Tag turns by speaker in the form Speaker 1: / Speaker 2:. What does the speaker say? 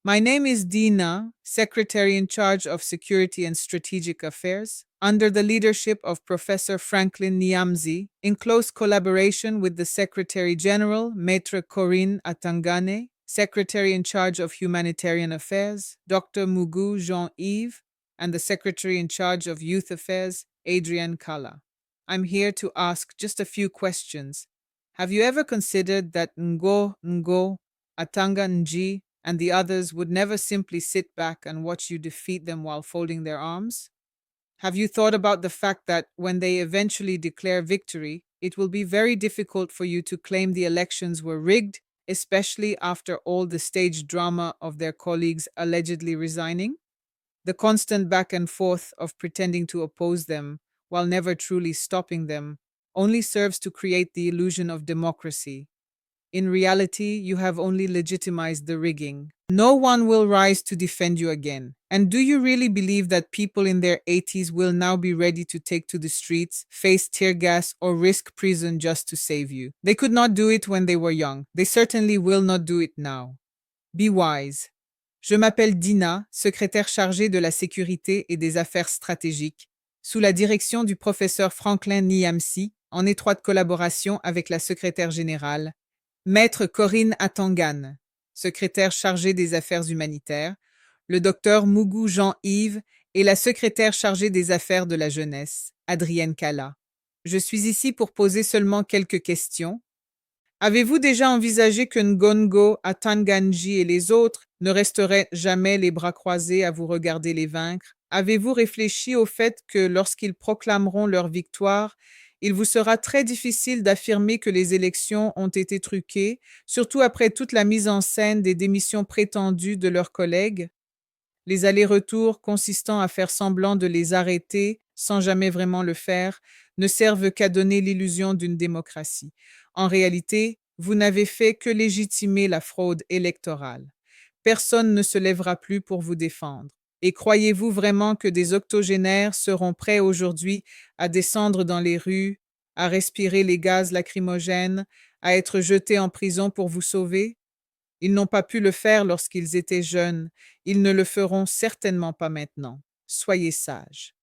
Speaker 1: My name is Dina, Secretary in charge of Security and Strategic Affairs, under the leadership of Professor Franklin Niamzi, in close collaboration with the Secretary General, Maître Corinne Atangane, Secretary in charge of Humanitarian Affairs, Dr. Mugu Jean-Yves, and the Secretary in charge of Youth Affairs, Adrienne Kala. I'm here to ask just a few questions. Have you ever considered that Ngo, Atanga Nji, and the others would never simply sit back and watch you defeat them while folding their arms? Have you thought about the fact that when they eventually declare victory, it will be very difficult for you to claim the elections were rigged, especially after all the staged drama of their colleagues allegedly resigning? The constant back and forth of pretending to oppose them while never truly stopping them only serves to create the illusion of democracy. In reality, you have only legitimized the rigging. No one will rise to defend you again. And do you really believe that people in their 80s will now be ready to take to the streets, face tear gas, or risk prison just to save you? They could not do it when they were young. They certainly will not do it now. Be wise. Je m'appelle Dina, secrétaire chargée de la sécurité et des affaires stratégiques, sous la direction du professeur Franklin Niamsi, en étroite collaboration avec la secrétaire générale, Maître Corinne Atangane, secrétaire chargée des affaires humanitaires, le docteur Mugu Jean-Yves et la secrétaire chargée des affaires de la jeunesse, Adrienne Kala. Je suis ici pour poser seulement quelques questions. Avez-vous déjà envisagé que Ngongo, Atanganji et les autres ne resteraient jamais les bras croisés à vous regarder les vaincre? Avez-vous réfléchi au fait que lorsqu'ils proclameront leur victoire, il vous sera très difficile d'affirmer que les élections ont été truquées, surtout après toute la mise en scène des démissions prétendues de leurs collègues? Les allers-retours consistant à faire semblant de les arrêter sans jamais vraiment le faire ne servent qu'à donner l'illusion d'une démocratie. En réalité, vous n'avez fait que légitimer la fraude électorale. Personne ne se lèvera plus pour vous défendre. Et croyez-vous vraiment que des octogénaires seront prêts aujourd'hui à descendre dans les rues, à respirer les gaz lacrymogènes, à être jetés en prison pour vous sauver? Ils n'ont pas pu le faire lorsqu'ils étaient jeunes. Ils ne le feront certainement pas maintenant. Soyez sages.